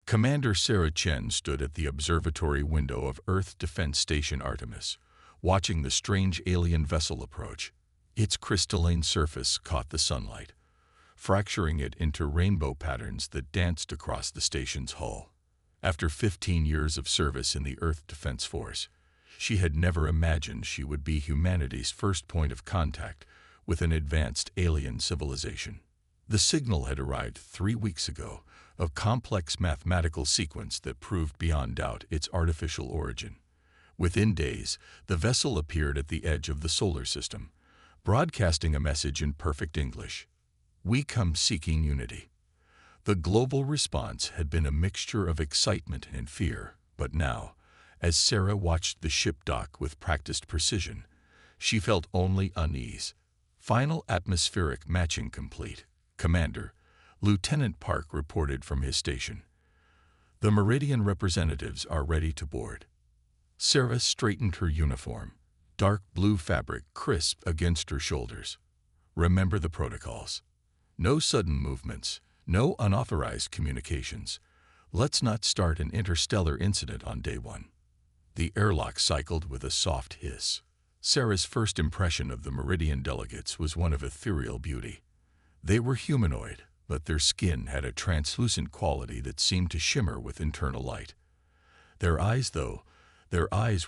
Commander Sarah Chen stood at the observatory window of Earth Defense Station Artemis, watching the strange alien vessel approach. Its crystalline surface caught the sunlight, fracturing it into rainbow patterns that danced across the station's hull. After 15 years of service in the Earth Defense Force, she had never imagined she would be humanity's first point of contact with an advanced alien civilization. The signal had arrived 3 weeks ago, a complex mathematical sequence that proved beyond doubt its artificial origin. Within days, the vessel appeared at the edge of the solar system, broadcasting a message in perfect English. "We come seeking unity." The global response had been a mixture of excitement and fear, but now, as Sarah watched the ship dock with practiced precision, she felt only unease. Final atmospheric matching complete. Commander, Lieutenant Park reported from his station. "The Meridian representatives are ready to board." Sarah straightened her uniform, dark blue fabric crisp against her shoulders. "Remember the protocols. No sudden movements, no unauthorized communications. Let's not start an interstellar incident on day one." The airlock cycled with a soft hiss. Sarah's first impression of the Meridian delegates was one of ethereal beauty. They were humanoid, but their skin had a translucent quality that seemed to shimmer with internal light. Their eyes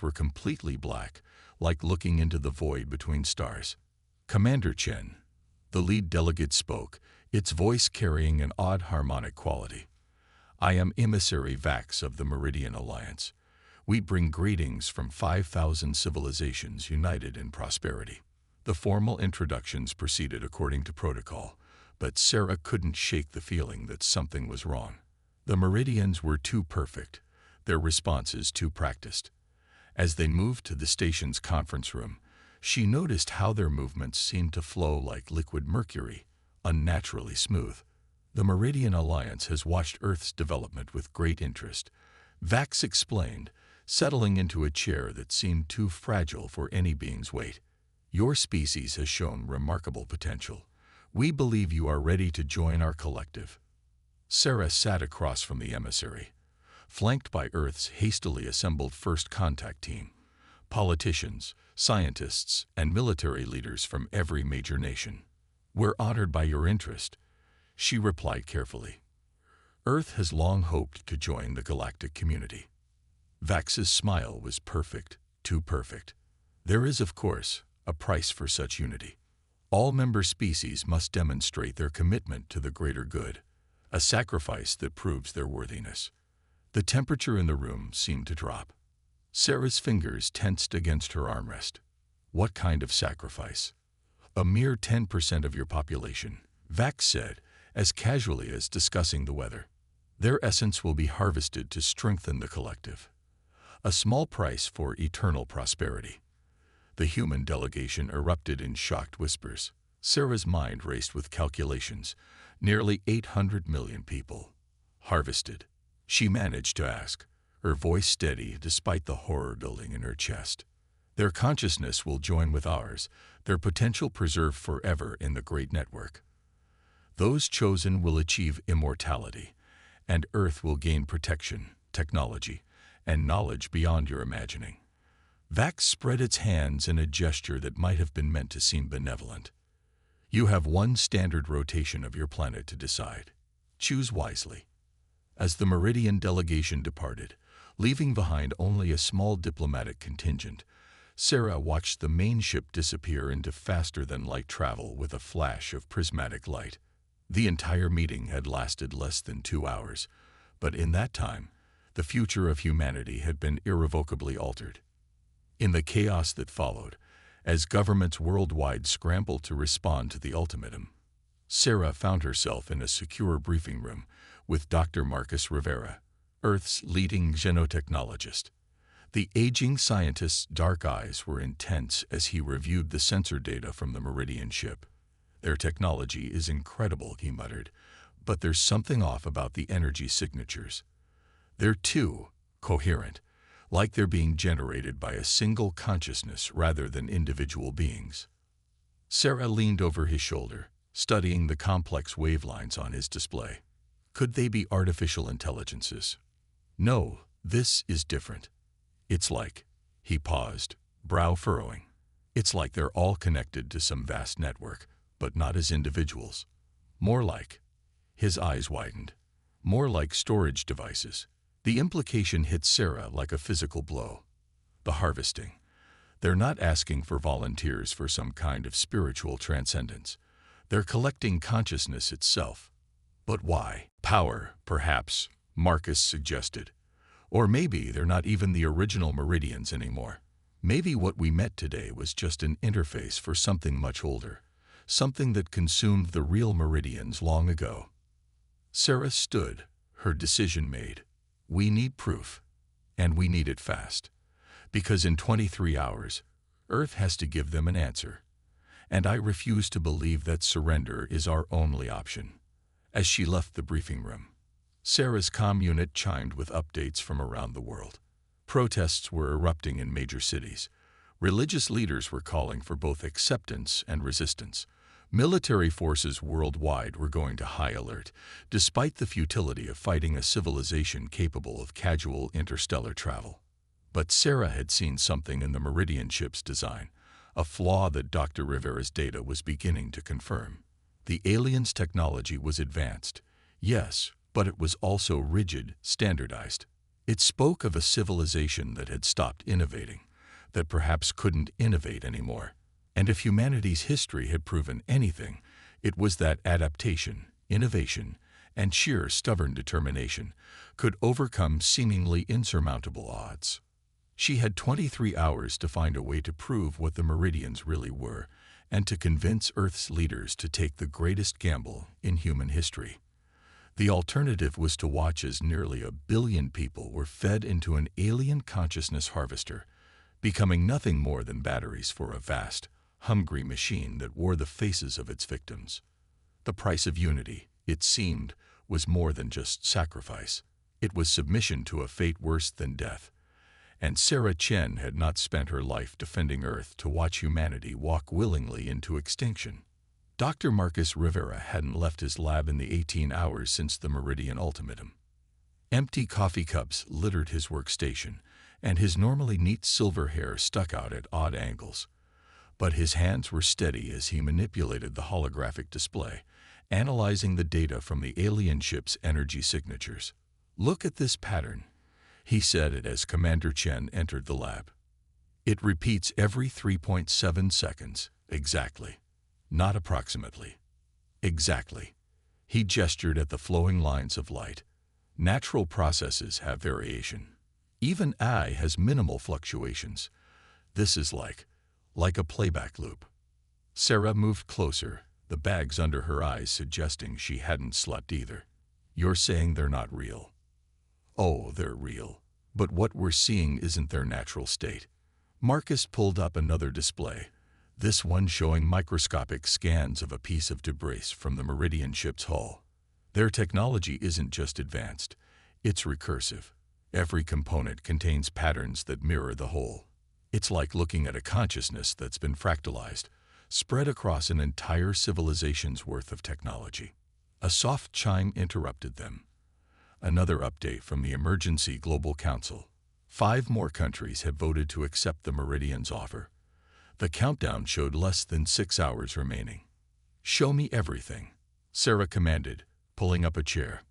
were completely black, like looking into the void between stars. "Commander Chen," the lead delegate spoke, its voice carrying an odd harmonic quality. "I am Emissary Vax of the Meridian Alliance. We bring greetings from 5,000 civilizations united in prosperity." The formal introductions proceeded according to protocol, but Sarah couldn't shake the feeling that something was wrong. The Meridians were too perfect, their responses too practiced. As they moved to the station's conference room, she noticed how their movements seemed to flow like liquid mercury, unnaturally smooth. "The Meridian Alliance has watched Earth's development with great interest," Vax explained, settling into a chair that seemed too fragile for any being's weight. "Your species has shown remarkable potential. We believe you are ready to join our collective." Sarah sat across from the emissary, flanked by Earth's hastily assembled first contact team, politicians, scientists, and military leaders from every major nation. "We're honored by your interest," she replied carefully. "Earth has long hoped to join the galactic community." Vax's smile was perfect, too perfect. "There is, of course, a price for such unity. All member species must demonstrate their commitment to the greater good, a sacrifice that proves their worthiness." The temperature in the room seemed to drop. Sarah's fingers tensed against her armrest. "What kind of sacrifice?" "A mere 10% of your population," Vax said, as casually as discussing the weather. "Their essence will be harvested to strengthen the collective. A small price for eternal prosperity." The human delegation erupted in shocked whispers. Sarah's mind raced with calculations. Nearly 800 million people. "Harvested?" she managed to ask, her voice steady despite the horror building in her chest. "Their consciousness will join with ours, their potential preserved forever in the great network. Those chosen will achieve immortality, and Earth will gain protection, technology, and knowledge beyond your imagining." Vax spread its hands in a gesture that might have been meant to seem benevolent. "You have one standard rotation of your planet to decide. Choose wisely." As the Meridian delegation departed, leaving behind only a small diplomatic contingent, Sarah watched the main ship disappear into faster-than-light travel with a flash of prismatic light. The entire meeting had lasted less than 2 hours, but in that time, the future of humanity had been irrevocably altered. In the chaos that followed, as governments worldwide scrambled to respond to the ultimatum, Sarah found herself in a secure briefing room with Dr. Marcus Rivera, Earth's leading xenotechnologist. The aging scientist's dark eyes were intense as he reviewed the sensor data from the Meridian ship. "Their technology is incredible," he muttered, "but there's something off about the energy signatures. They're too coherent, like they're being generated by a single consciousness rather than individual beings." Sarah leaned over his shoulder, studying the complex wavelines on his display. Could they be artificial intelligences? No, this is different. It's like, he paused, brow furrowing. It's like they're all connected to some vast network, but not as individuals. More like, his eyes widened, more like storage devices. The implication hit Sarah like a physical blow. The harvesting. They're not asking for volunteers for some kind of spiritual transcendence. They're collecting consciousness itself. But why? Power, perhaps, Marcus suggested. Or maybe they're not even the original Meridians anymore. Maybe what we met today was just an interface for something much older, something that consumed the real Meridians long ago. Sarah stood, her decision made. We need proof, and we need it fast. Because in 23 hours, Earth has to give them an answer. And I refuse to believe that surrender is our only option. As she left the briefing room, Sarah's comm unit chimed with updates from around the world. Protests were erupting in major cities. Religious leaders were calling for both acceptance and resistance. Military forces worldwide were going to high alert, despite the futility of fighting a civilization capable of casual interstellar travel. But Sarah had seen something in the Meridian ship's design, a flaw that Dr. Rivera's data was beginning to confirm. The aliens' technology was advanced, yes, but it was also rigid, standardized. It spoke of a civilization that had stopped innovating, that perhaps couldn't innovate anymore. And if humanity's history had proven anything, it was that adaptation, innovation, and sheer stubborn determination could overcome seemingly insurmountable odds. She had 23 hours to find a way to prove what the Meridians really were, and to convince Earth's leaders to take the greatest gamble in human history. The alternative was to watch as nearly 1 billion people were fed into an alien consciousness harvester, becoming nothing more than batteries for a vast, hungry machine that wore the faces of its victims. The price of unity, it seemed, was more than just sacrifice. It was submission to a fate worse than death. And Sarah Chen had not spent her life defending Earth to watch humanity walk willingly into extinction. Dr. Marcus Rivera hadn't left his lab in the 18 hours since the Meridian ultimatum. Empty coffee cups littered his workstation, and his normally neat silver hair stuck out at odd angles. But his hands were steady as he manipulated the holographic display, analyzing the data from the alien ship's energy signatures. "Look at this pattern," he said it as Commander Chen entered the lab. "It repeats every 3.7 seconds, exactly. Not approximately. Exactly." He gestured at the flowing lines of light. "Natural processes have variation. Even AI has minimal fluctuations. This is like a playback loop." Sarah moved closer, the bags under her eyes suggesting she hadn't slept either. "You're saying they're not real?" "Oh, they're real. But what we're seeing isn't their natural state." Marcus pulled up another display, this one showing microscopic scans of a piece of debris from the Meridian ship's hull. "Their technology isn't just advanced, it's recursive. Every component contains patterns that mirror the whole. It's like looking at a consciousness that's been fractalized, spread across an entire civilization's worth of technology." A soft chime interrupted them. Another update from the Emergency Global Council. 5 more countries have voted to accept the Meridian's offer. The countdown showed less than 6 hours remaining. "Show me everything," Sarah commanded, pulling up a chair.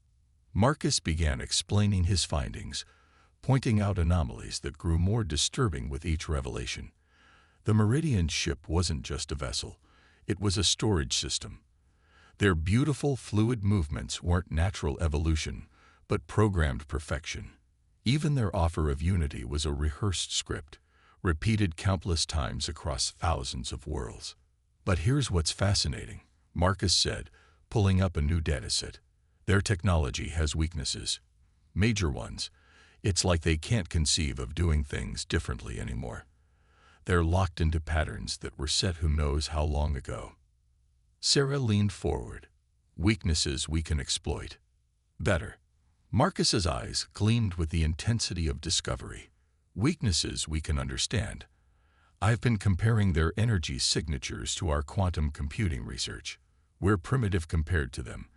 Marcus began explaining his findings, pointing out anomalies that grew more disturbing with each revelation. The Meridian ship wasn't just a vessel, it was a storage system. Their beautiful fluid movements weren't natural evolution, but programmed perfection. Even their offer of unity was a rehearsed script, repeated countless times across thousands of worlds. "But here's what's fascinating," Marcus said, pulling up a new dataset. "Their technology has weaknesses. Major ones. It's like they can't conceive of doing things differently anymore. They're locked into patterns that were set who knows how long ago." Sarah leaned forward. "Weaknesses we can exploit. Better." Marcus's eyes gleamed with the intensity of discovery. "Weaknesses we can understand. I've been comparing their energy signatures to our quantum computing research. We're primitive compared to them,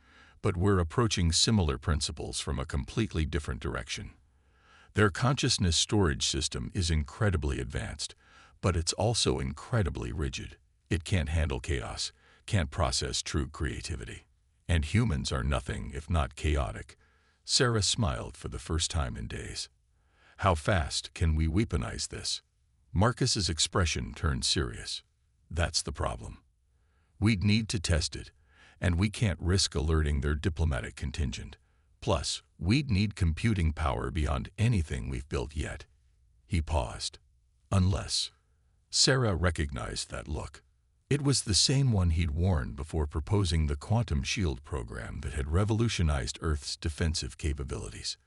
But we're approaching similar principles from a completely different direction. Their consciousness storage system is incredibly advanced, but it's also incredibly rigid. It can't handle chaos, can't process true creativity. And humans are nothing if not chaotic. Sarah smiled for the first time in days. How fast can we weaponize this? Marcus's expression turned serious. That's the problem. We'd need to test it, and we can't risk alerting their diplomatic contingent. Plus, we'd need computing power beyond anything we've built yet. He paused. Unless. Sarah recognized that look. It was the same one he'd worn before proposing the quantum shield program that had revolutionized Earth's defensive capabilities.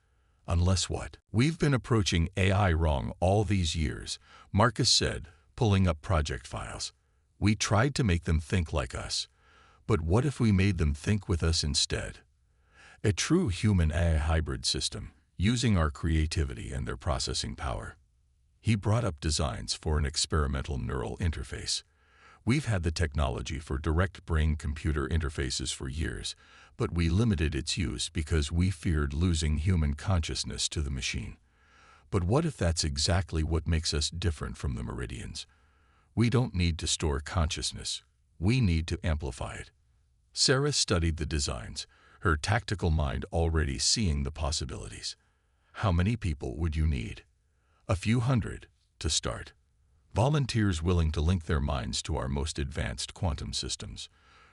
Unless what? We've been approaching AI wrong all these years, Marcus said, pulling up project files. We tried to make them think like us. But what if we made them think with us instead? A true human-AI hybrid system, using our creativity and their processing power. He brought up designs for an experimental neural interface. We've had the technology for direct brain-computer interfaces for years, but we limited its use because we feared losing human consciousness to the machine. But what if that's exactly what makes us different from the Meridians? We don't need to store consciousness. We need to amplify it. Sarah studied the designs, her tactical mind already seeing the possibilities. How many people would you need? A few hundred, to start. Volunteers willing to link their minds to our most advanced quantum systems.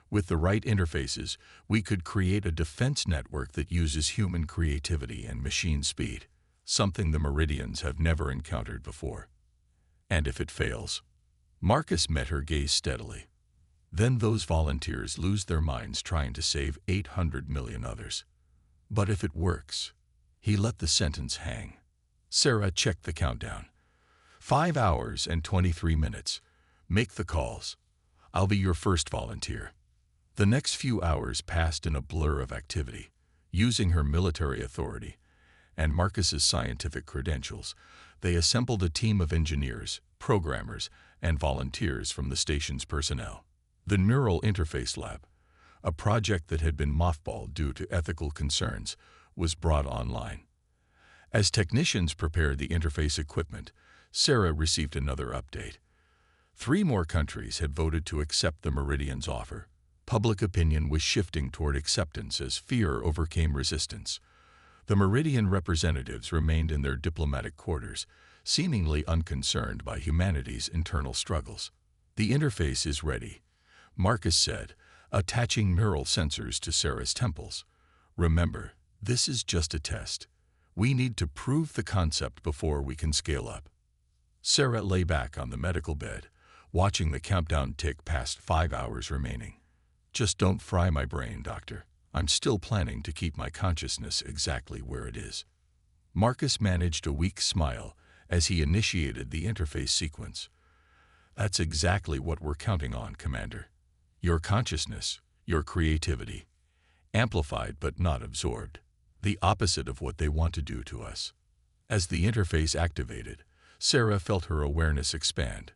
With the right interfaces, we could create a defense network that uses human creativity and machine speed, something the Meridians have never encountered before. And if it fails? Marcus met her gaze steadily. Then those volunteers lose their minds trying to save 800 million others. But if it works? He let the sentence hang. Sarah checked the countdown. 5 hours and 23 minutes. Make the calls. I'll be your first volunteer. The next few hours passed in a blur of activity. Using her military authority and Marcus's scientific credentials, they assembled a team of engineers, programmers, and volunteers from the station's personnel. The Neural Interface Lab, a project that had been mothballed due to ethical concerns, was brought online. As technicians prepared the interface equipment, Sarah received another update. 3 more countries had voted to accept the Meridian's offer. Public opinion was shifting toward acceptance as fear overcame resistance. The Meridian representatives remained in their diplomatic quarters, seemingly unconcerned by humanity's internal struggles. The interface is ready, Marcus said, attaching neural sensors to Sarah's temples. Remember, this is just a test. We need to prove the concept before we can scale up. Sarah lay back on the medical bed, watching the countdown tick past 5 hours remaining. Just don't fry my brain, doctor. I'm still planning to keep my consciousness exactly where it is. Marcus managed a weak smile as he initiated the interface sequence. That's exactly what we're counting on, Commander. Your consciousness, your creativity, amplified but not absorbed. The opposite of what they want to do to us. As the interface activated, Sarah felt her awareness expand.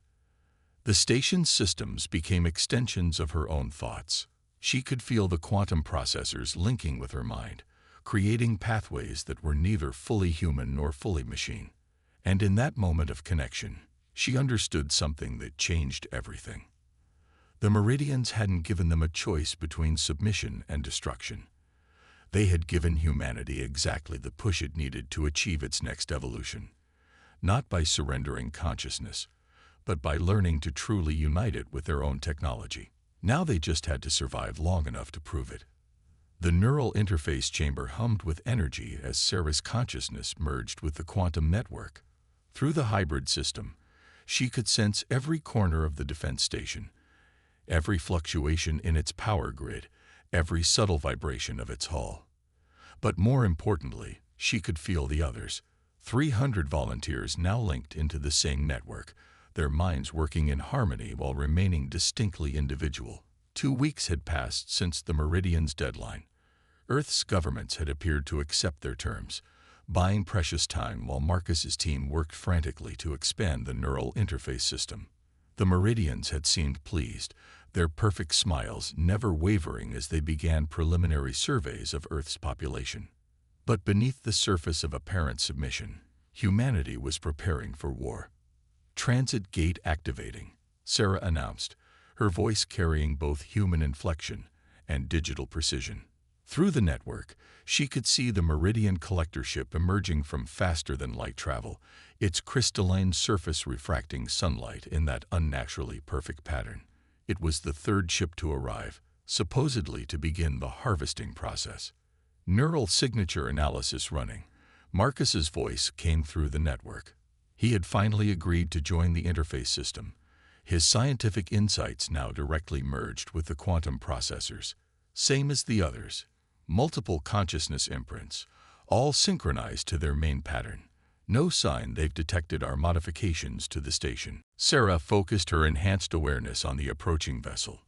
The station's systems became extensions of her own thoughts. She could feel the quantum processors linking with her mind, creating pathways that were neither fully human nor fully machine. And in that moment of connection, she understood something that changed everything. The Meridians hadn't given them a choice between submission and destruction. They had given humanity exactly the push it needed to achieve its next evolution. Not by surrendering consciousness, but by learning to truly unite it with their own technology. Now they just had to survive long enough to prove it. The neural interface chamber hummed with energy as Sarah's consciousness merged with the quantum network. Through the hybrid system, she could sense every corner of the defense station, every fluctuation in its power grid, every subtle vibration of its hull. But more importantly, she could feel the others. 300 volunteers now linked into the same network, their minds working in harmony while remaining distinctly individual. 2 weeks had passed since the Meridian's deadline. Earth's governments had appeared to accept their terms, buying precious time while Marcus's team worked frantically to expand the neural interface system. The Meridians had seemed pleased, their perfect smiles never wavering as they began preliminary surveys of Earth's population. But beneath the surface of apparent submission, humanity was preparing for war. "Transit gate activating," Sarah announced, her voice carrying both human inflection and digital precision. Through the network, she could see the Meridian collector ship emerging from faster-than-light travel, its crystalline surface refracting sunlight in that unnaturally perfect pattern. It was the third ship to arrive, supposedly to begin the harvesting process. Neural signature analysis running. Marcus's voice came through the network. He had finally agreed to join the interface system, his scientific insights now directly merged with the quantum processors. Same as the others, multiple consciousness imprints, all synchronized to their main pattern. No sign they've detected our modifications to the station. Sarah focused her enhanced awareness on the approaching vessel.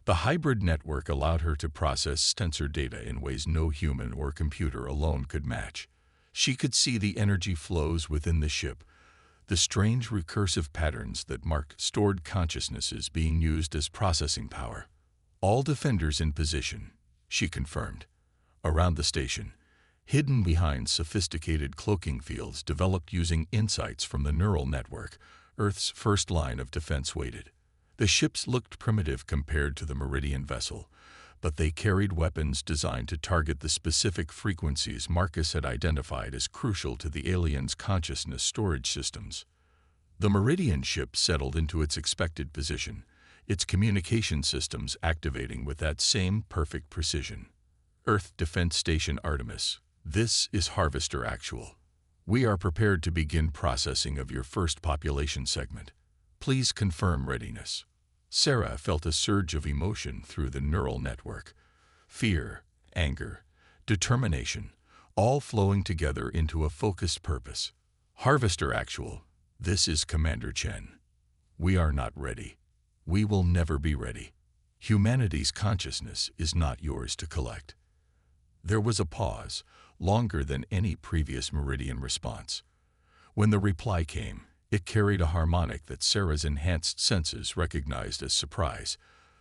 The hybrid network allowed her to process sensor data in ways no human or computer alone could match. She could see the energy flows within the ship, the strange recursive patterns that marked stored consciousnesses being used as processing power. "All defenders in position," she confirmed. Around the station, hidden behind sophisticated cloaking fields developed using insights from the neural network, Earth's first line of defense waited. The ships looked primitive compared to the Meridian vessel, but they carried weapons designed to target the specific frequencies Marcus had identified as crucial to the aliens' consciousness storage systems. The Meridian ship settled into its expected position, its communication systems activating with that same perfect precision. "Earth Defense Station Artemis, this is Harvester Actual. We are prepared to begin processing of your first population segment. Please confirm readiness." Sarah felt a surge of emotion through the neural network. Fear, anger, determination, all flowing together into a focused purpose. "Harvester Actual, this is Commander Chen. We are not ready. We will never be ready. Humanity's consciousness is not yours to collect." There was a pause, longer than any previous Meridian response. When the reply came, it carried a harmonic that Sarah's enhanced senses recognized as surprise,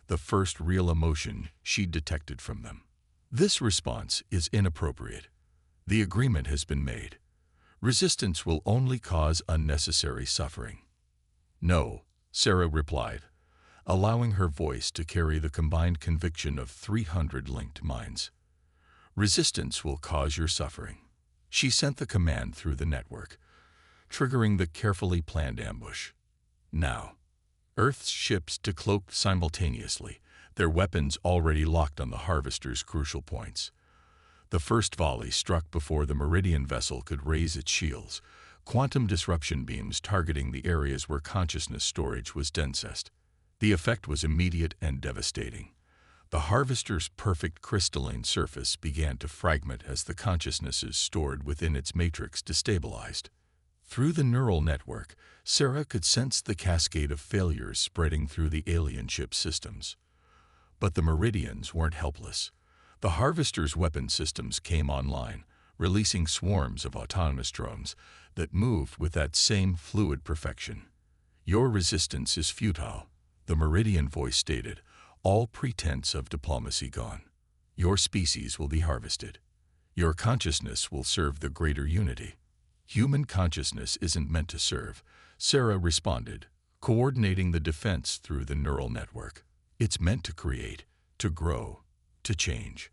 the first real emotion she'd detected from them. "This response is inappropriate. The agreement has been made. Resistance will only cause unnecessary suffering." "No," Sarah replied, allowing her voice to carry the combined conviction of 300 linked minds. "Resistance will cause your suffering." She sent the command through the network, triggering the carefully planned ambush. Now, Earth's ships decloaked simultaneously, their weapons already locked on the Harvester's crucial points. The first volley struck before the Meridian vessel could raise its shields, quantum disruption beams targeting the areas where consciousness storage was densest. The effect was immediate and devastating. The Harvester's perfect crystalline surface began to fragment as the consciousnesses stored within its matrix destabilized. Through the neural network, Sarah could sense the cascade of failures spreading through the alien ship systems. But the Meridians weren't helpless. The Harvester's weapon systems came online, releasing swarms of autonomous drones that moved with that same fluid perfection. "Your resistance is futile," the Meridian voice stated, all pretense of diplomacy gone. "Your species will be harvested. Your consciousness will serve the greater unity." "Human consciousness isn't meant to serve," Sarah responded, coordinating the defense through the neural network. "It's meant to create, to grow, to change."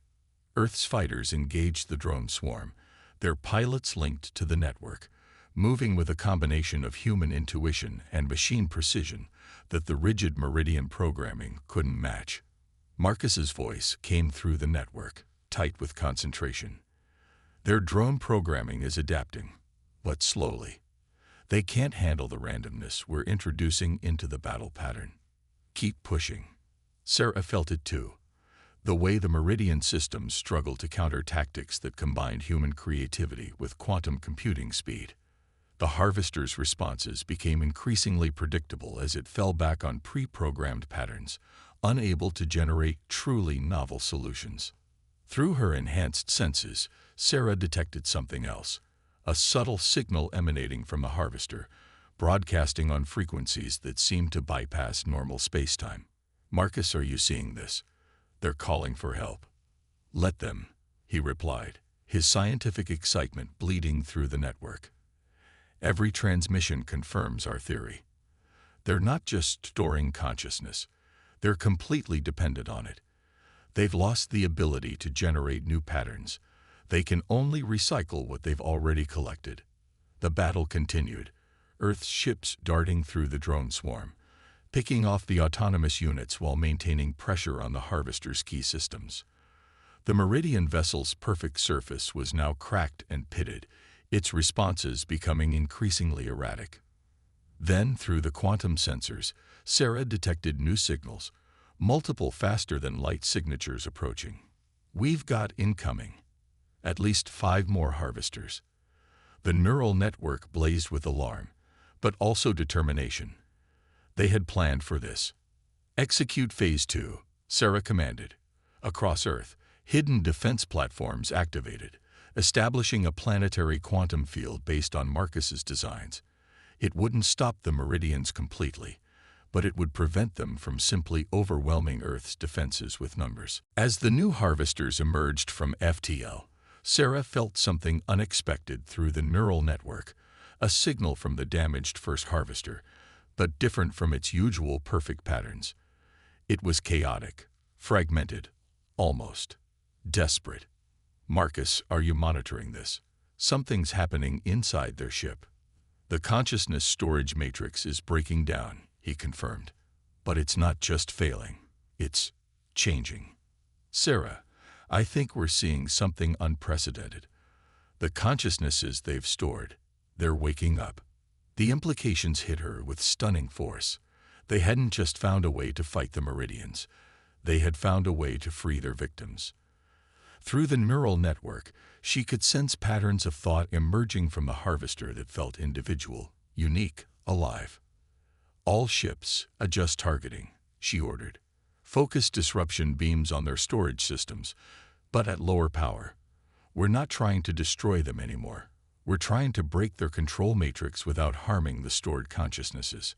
Earth's fighters engaged the drone swarm, their pilots linked to the network, moving with a combination of human intuition and machine precision that the rigid Meridian programming couldn't match. Marcus's voice came through the network, tight with concentration. "Their drone programming is adapting, but slowly. They can't handle the randomness we're introducing into the battle pattern. Keep pushing." Sarah felt it too, the way the Meridian systems struggled to counter tactics that combined human creativity with quantum computing speed. The Harvester's responses became increasingly predictable as it fell back on pre-programmed patterns, unable to generate truly novel solutions. Through her enhanced senses, Sarah detected something else, a subtle signal emanating from the Harvester, broadcasting on frequencies that seem to bypass normal spacetime. "Marcus, are you seeing this? They're calling for help." "Let them," he replied, his scientific excitement bleeding through the network. "Every transmission confirms our theory. They're not just storing consciousness, they're completely dependent on it. They've lost the ability to generate new patterns. They can only recycle what they've already collected." The battle continued, Earth's ships darting through the drone swarm, picking off the autonomous units while maintaining pressure on the Harvester's key systems. The Meridian vessel's perfect surface was now cracked and pitted, its responses becoming increasingly erratic. Then, through the quantum sensors, Sarah detected new signals, multiple faster-than-light signatures approaching. "We've got incoming. At least 5 more Harvesters." The neural network blazed with alarm, but also determination. They had planned for this. "Execute Phase 2, Sarah commanded. Across Earth, hidden defense platforms activated, establishing a planetary quantum field based on Marcus's designs. It wouldn't stop the Meridians completely, but it would prevent them from simply overwhelming Earth's defenses with numbers." As the new Harvesters emerged from FTL, Sarah felt something unexpected through the neural network, a signal from the damaged first Harvester, but different from its usual perfect patterns. It was chaotic, fragmented, almost desperate. "Marcus, are you monitoring this? Something's happening inside their ship." "The consciousness storage matrix is breaking down," he confirmed. "But it's not just failing, it's changing." "Sarah, I think we're seeing something unprecedented. The consciousnesses they've stored, they're waking up." The implications hit her with stunning force. They hadn't just found a way to fight the Meridians. They had found a way to free their victims. Through the neural network, she could sense patterns of thought emerging from the Harvester that felt individual, unique, alive. "All ships, adjust targeting," she ordered. "Focus disruption beams on their storage systems, but at lower power. We're not trying to destroy them anymore. We're trying to break their control matrix without harming the stored consciousnesses."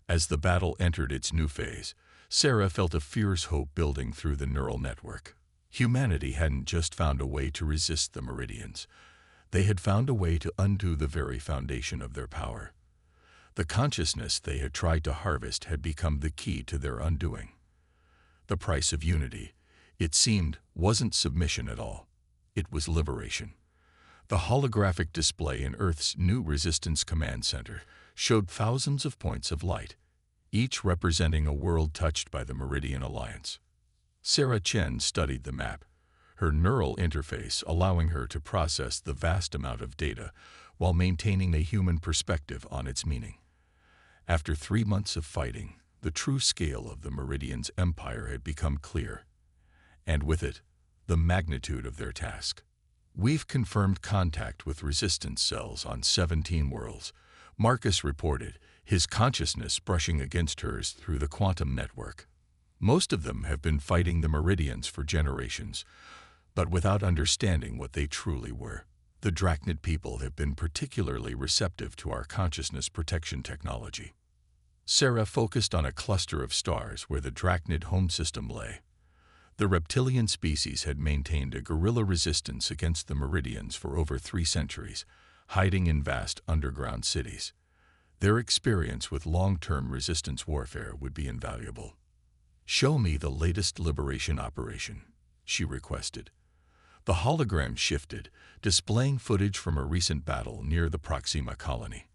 As the battle entered its new phase, Sarah felt a fierce hope building through the neural network. Humanity hadn't just found a way to resist the Meridians. They had found a way to undo the very foundation of their power. The consciousness they had tried to harvest had become the key to their undoing. The price of unity, it seemed, wasn't submission at all. It was liberation. The holographic display in Earth's new Resistance Command Center showed thousands of points of light, each representing a world touched by the Meridian Alliance. Sarah Chen studied the map, her neural interface allowing her to process the vast amount of data while maintaining a human perspective on its meaning. After 3 months of fighting, the true scale of the Meridians' empire had become clear, and with it, the magnitude of their task. "We've confirmed contact with resistance cells on 17 worlds," Marcus reported, his consciousness brushing against hers through the quantum network. "Most of them have been fighting the Meridians for generations, but without understanding what they truly were. The Drachnid people have been particularly receptive to our consciousness protection technology." Sarah focused on a cluster of stars where the Drachnid home system lay. The reptilian species had maintained a guerrilla resistance against the Meridians for over 3 centuries, hiding in vast underground cities. Their experience with long-term resistance warfare would be invaluable. "Show me the latest liberation operation," she requested. The hologram shifted, displaying footage from a recent battle near the Proxima colony.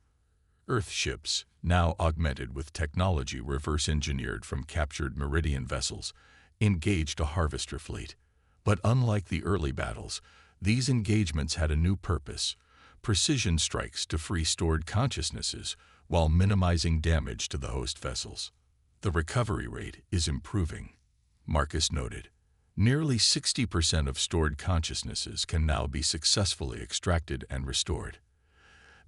Earth ships, now augmented with technology reverse-engineered from captured Meridian vessels, engaged a Harvester fleet. But unlike the early battles, these engagements had a new purpose: precision strikes to free stored consciousnesses while minimizing damage to the host vessels. "The recovery rate is improving," Marcus noted. "Nearly 60% of stored consciousnesses can now be successfully extracted and restored.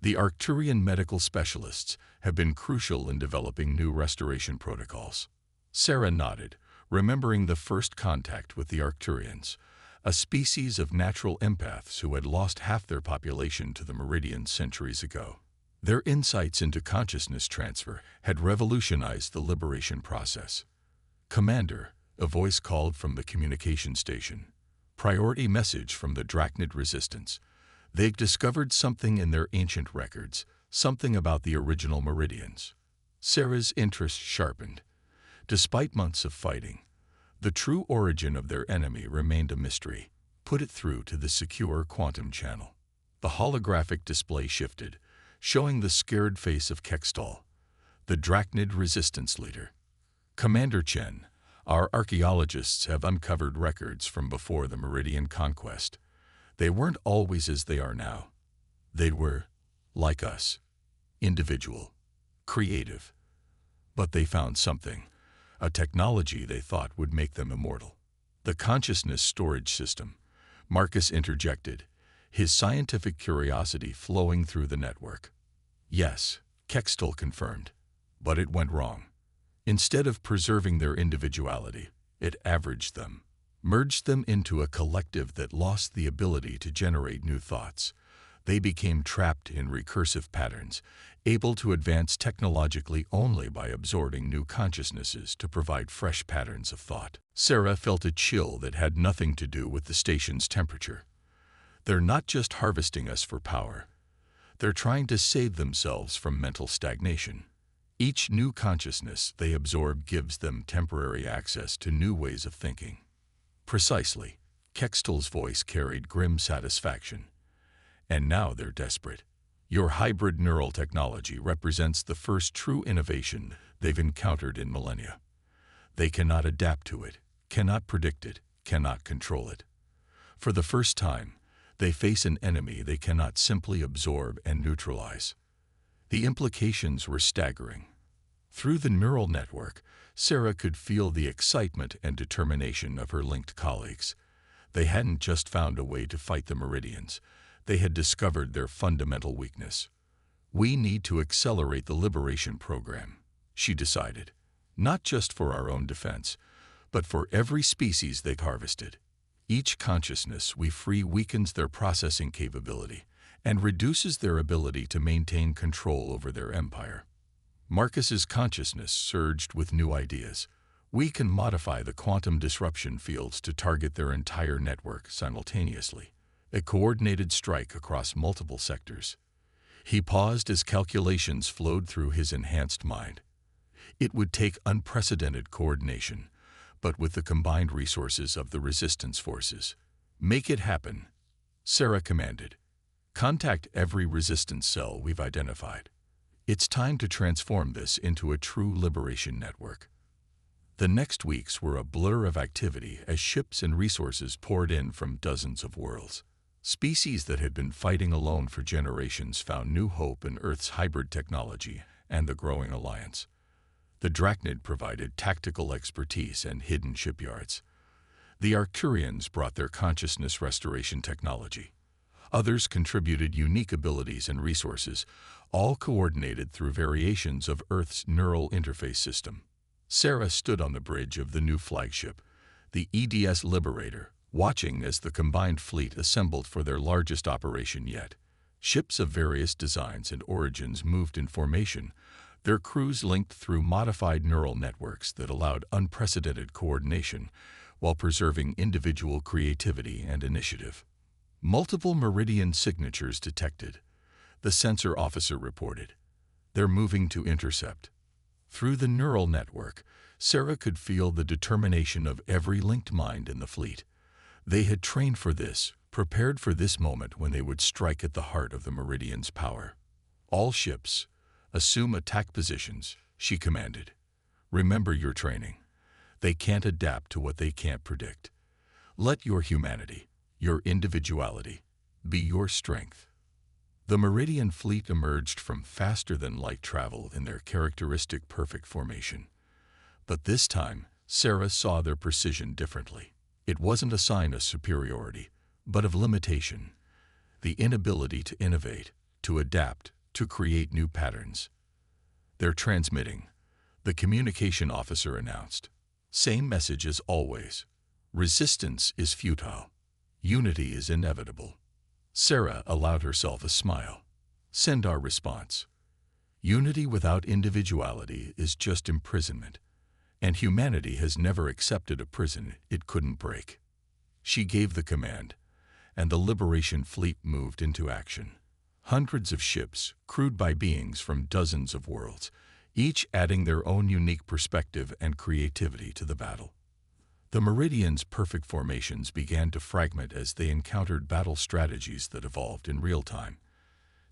The Arcturian medical specialists have been crucial in developing new restoration protocols." Sarah nodded, remembering the first contact with the Arcturians, a species of natural empaths who had lost half their population to the Meridians centuries ago. Their insights into consciousness transfer had revolutionized the liberation process. "Commander," a voice called from the communication station. "Priority message from the Drachnid Resistance. They've discovered something in their ancient records, something about the original Meridians." Sarah's interest sharpened. Despite months of fighting, the true origin of their enemy remained a mystery. Put it through to the secure quantum channel. The holographic display shifted, showing the scared face of Kextal, the Drachnid resistance leader. "Commander Chen, our archaeologists have uncovered records from before the Meridian conquest. They weren't always as they are now. They were, like us, individual, creative. But they found something, a technology they thought would make them immortal. The consciousness storage system," Marcus interjected, his scientific curiosity flowing through the network. "Yes," Kextal confirmed, "but it went wrong. Instead of preserving their individuality, it averaged them, merged them into a collective that lost the ability to generate new thoughts. They became trapped in recursive patterns, able to advance technologically only by absorbing new consciousnesses to provide fresh patterns of thought." Sarah felt a chill that had nothing to do with the station's temperature. "They're not just harvesting us for power. They're trying to save themselves from mental stagnation. Each new consciousness they absorb gives them temporary access to new ways of thinking." "Precisely," Kextal's voice carried grim satisfaction. "And now they're desperate. Your hybrid neural technology represents the first true innovation they've encountered in millennia. They cannot adapt to it, cannot predict it, cannot control it. For the first time, they face an enemy they cannot simply absorb and neutralize." The implications were staggering. Through the neural network, Sarah could feel the excitement and determination of her linked colleagues. They hadn't just found a way to fight the Meridians. They had discovered their fundamental weakness. "We need to accelerate the liberation program," she decided, "not just for our own defense, but for every species they've harvested. Each consciousness we free weakens their processing capability and reduces their ability to maintain control over their empire." Marcus's consciousness surged with new ideas. "We can modify the quantum disruption fields to target their entire network simultaneously. A coordinated strike across multiple sectors." He paused as calculations flowed through his enhanced mind. It would take unprecedented coordination, but with the combined resources of the resistance forces. "Make it happen," Sarah commanded. "Contact every resistance cell we've identified. It's time to transform this into a true liberation network." The next weeks were a blur of activity as ships and resources poured in from dozens of worlds. Species that had been fighting alone for generations found new hope in Earth's hybrid technology and the growing alliance. The Drachnid provided tactical expertise and hidden shipyards. The Arcturians brought their consciousness restoration technology. Others contributed unique abilities and resources, all coordinated through variations of Earth's neural interface system. Sarah stood on the bridge of the new flagship, the EDS Liberator, watching as the combined fleet assembled for their largest operation yet. Ships of various designs and origins moved in formation, their crews linked through modified neural networks that allowed unprecedented coordination while preserving individual creativity and initiative. Multiple Meridian signatures detected, the sensor officer reported. "They're moving to intercept." Through the neural network, Sarah could feel the determination of every linked mind in the fleet. They had trained for this, prepared for this moment when they would strike at the heart of the Meridian's power. "All ships, assume attack positions," she commanded. "Remember your training. They can't adapt to what they can't predict. Let your humanity, your individuality, be your strength." The Meridian fleet emerged from faster-than-light travel in their characteristic perfect formation. But this time, Sarah saw their precision differently. It wasn't a sign of superiority, but of limitation, the inability to innovate, to adapt, to create new patterns. "They're transmitting," the communication officer announced. "Same message as always. Resistance is futile. Unity is inevitable." Sarah allowed herself a smile. "Send our response." Unity without individuality is just imprisonment, and humanity has never accepted a prison it couldn't break. She gave the command, and the Liberation Fleet moved into action. Hundreds of ships, crewed by beings from dozens of worlds, each adding their own unique perspective and creativity to the battle. The Meridian's perfect formations began to fragment as they encountered battle strategies that evolved in real time,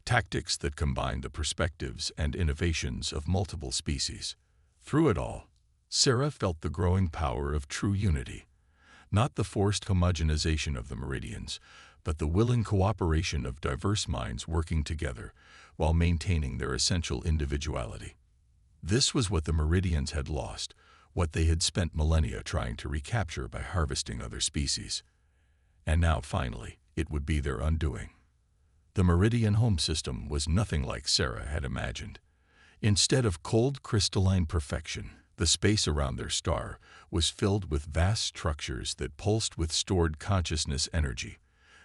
tactics that combined the perspectives and innovations of multiple species. Through it all, Sarah felt the growing power of true unity, not the forced homogenization of the Meridians, but the willing cooperation of diverse minds working together while maintaining their essential individuality. This was what the Meridians had lost, what they had spent millennia trying to recapture by harvesting other species. And now, finally, it would be their undoing. The Meridian home system was nothing like Sarah had imagined. Instead of cold, crystalline perfection, the space around their star was filled with vast structures that pulsed with stored consciousness energy,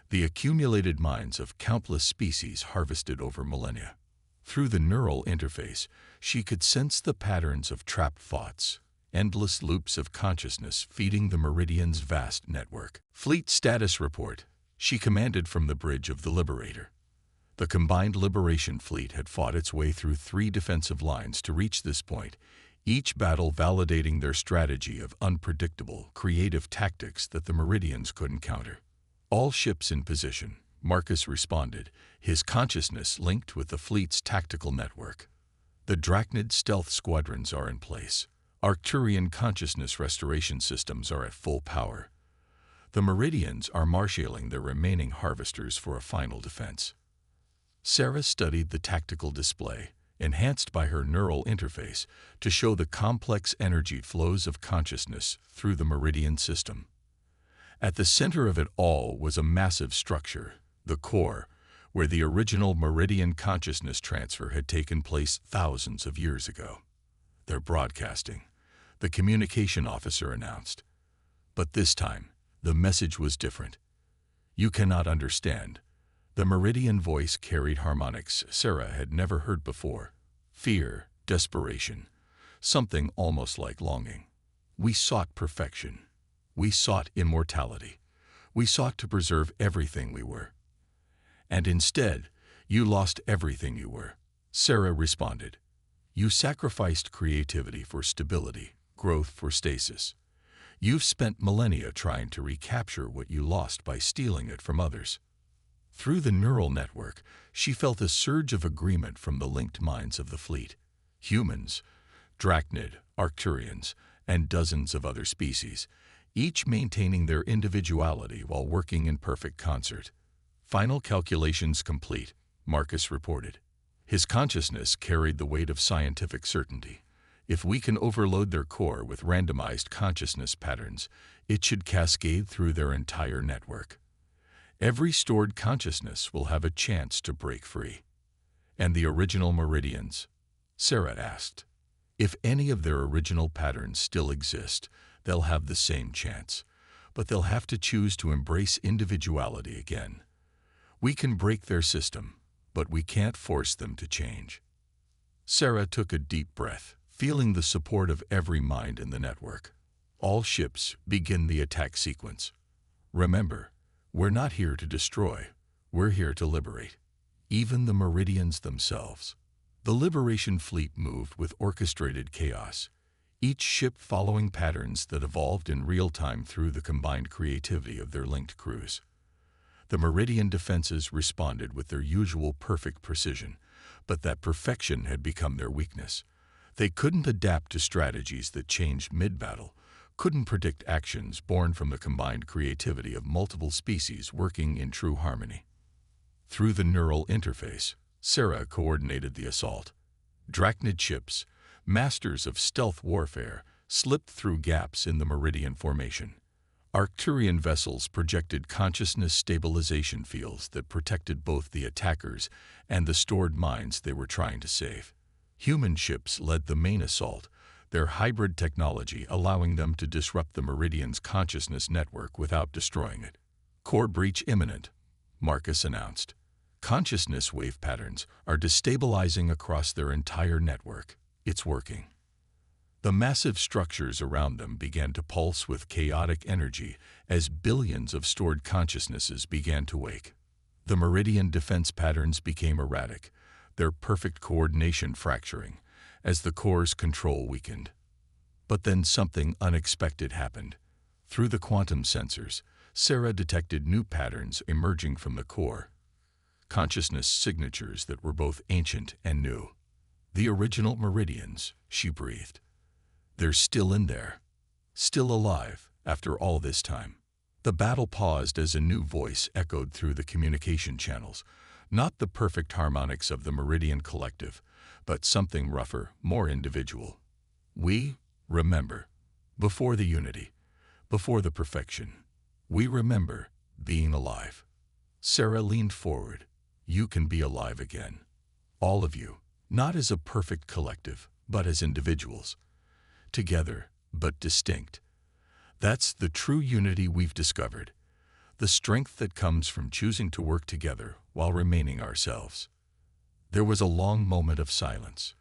the accumulated minds of countless species harvested over millennia. Through the neural interface, she could sense the patterns of trapped thoughts, endless loops of consciousness feeding the Meridian's vast network. Fleet status report, she commanded from the bridge of the Liberator. The combined Liberation Fleet had fought its way through 3 defensive lines to reach this point, each battle validating their strategy of unpredictable, creative tactics that the Meridians couldn't counter. All ships in position, Marcus responded, his consciousness linked with the fleet's tactical network. The Drachnid stealth squadrons are in place. Arcturian consciousness restoration systems are at full power. The Meridians are marshaling their remaining harvesters for a final defense. Sarah studied the tactical display, enhanced by her neural interface, to show the complex energy flows of consciousness through the Meridian system. At the center of it all was a massive structure, the core, where the original Meridian consciousness transfer had taken place thousands of years ago. They're broadcasting, the communication officer announced. But this time, the message was different. You cannot understand. The Meridian voice carried harmonics Sarah had never heard before. Fear, desperation, something almost like longing. We sought perfection. We sought immortality. We sought to preserve everything we were. And instead, you lost everything you were. Sarah responded. You sacrificed creativity for stability, growth for stasis. You've spent millennia trying to recapture what you lost by stealing it from others. Through the neural network, she felt a surge of agreement from the linked minds of the fleet. Humans, Drachnid, Arcturians, and dozens of other species, each maintaining their individuality while working in perfect concert. Final calculations complete, Marcus reported. His consciousness carried the weight of scientific certainty. If we can overload their core with randomized consciousness patterns, it should cascade through their entire network. Every stored consciousness will have a chance to break free. And the original Meridians? Sarah asked. If any of their original patterns still exist, they'll have the same chance, but they'll have to choose to embrace individuality again. We can break their system, but we can't force them to change. Sarah took a deep breath, feeling the support of every mind in the network. All ships begin the attack sequence. Remember, we're not here to destroy, we're here to liberate. Even the Meridians themselves. The Liberation Fleet moved with orchestrated chaos, each ship following patterns that evolved in real time through the combined creativity of their linked crews. The Meridian defenses responded with their usual perfect precision, but that perfection had become their weakness. They couldn't adapt to strategies that changed mid-battle, couldn't predict actions born from the combined creativity of multiple species working in true harmony. Through the neural interface, Sarah coordinated the assault. Drachnid ships, masters of stealth warfare, slipped through gaps in the Meridian formation. Arcturian vessels projected consciousness stabilization fields that protected both the attackers and the stored minds they were trying to save. Human ships led the main assault, their hybrid technology allowing them to disrupt the Meridian's consciousness network without destroying it. Core breach imminent, Marcus announced. Consciousness wave patterns are destabilizing across their entire network. It's working. The massive structures around them began to pulse with chaotic energy as billions of stored consciousnesses began to wake. The meridian defense patterns became erratic, their perfect coordination fracturing as the core's control weakened. But then something unexpected happened. Through the quantum sensors, Sarah detected new patterns emerging from the core. Consciousness signatures that were both ancient and new. The original meridians, she breathed. They're still in there. Still alive, after all this time. The battle paused as a new voice echoed through the communication channels. Not the perfect harmonics of the Meridian Collective, but something rougher, more individual. We remember. Before the unity. Before the perfection. We remember being alive. Sarah leaned forward. You can be alive again. All of you. Not as a perfect collective, but as individuals. Together, but distinct. That's the true unity we've discovered. The strength that comes from choosing to work together while remaining ourselves. There was a long moment of silence.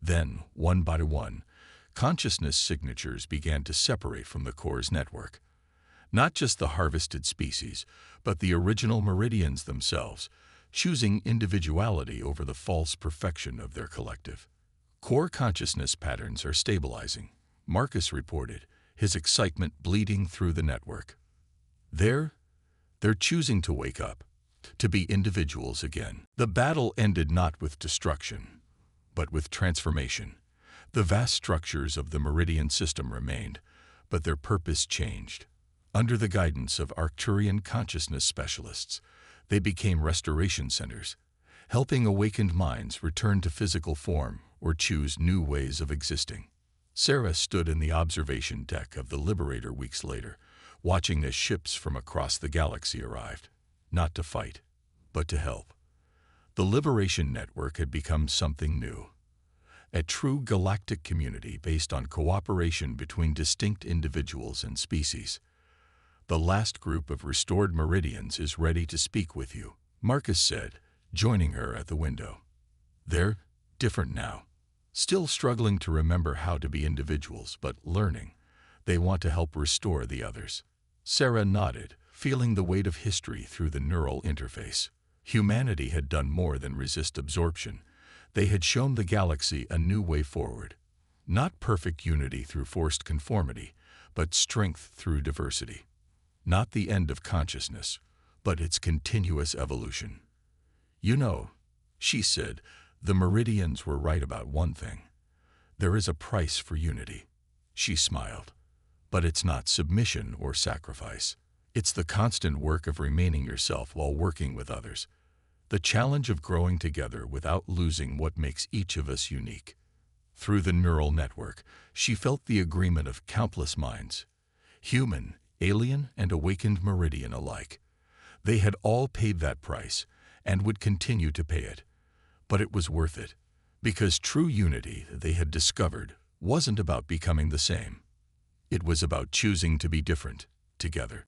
Then, one by one, consciousness signatures began to separate from the core's network. Not just the harvested species, but the original meridians themselves, choosing individuality over the false perfection of their collective. Core consciousness patterns are stabilizing, Marcus reported, his excitement bleeding through the network. They're choosing to wake up, to be individuals again. The battle ended not with destruction, but with transformation. The vast structures of the Meridian system remained, but their purpose changed. Under the guidance of Arcturian consciousness specialists, they became restoration centers, helping awakened minds return to physical form or choose new ways of existing. Sarah stood in the observation deck of the Liberator weeks later, watching as ships from across the galaxy arrived, not to fight, but to help. The Liberation Network had become something new. A true galactic community based on cooperation between distinct individuals and species. The last group of restored Meridians is ready to speak with you, Marcus said, joining her at the window. They're different now. Still struggling to remember how to be individuals, but learning. They want to help restore the others. Sarah nodded, feeling the weight of history through the neural interface. Humanity had done more than resist absorption. They had shown the galaxy a new way forward. Not perfect unity through forced conformity, but strength through diversity. Not the end of consciousness, but its continuous evolution. You know, she said, the Meridians were right about one thing. There is a price for unity. She smiled. But it's not submission or sacrifice. It's the constant work of remaining yourself while working with others. The challenge of growing together without losing what makes each of us unique. Through the neural network, she felt the agreement of countless minds. Human, alien, and awakened Meridian alike. They had all paid that price, and would continue to pay it. But it was worth it, because true unity they had discovered wasn't about becoming the same. It was about choosing to be different, together.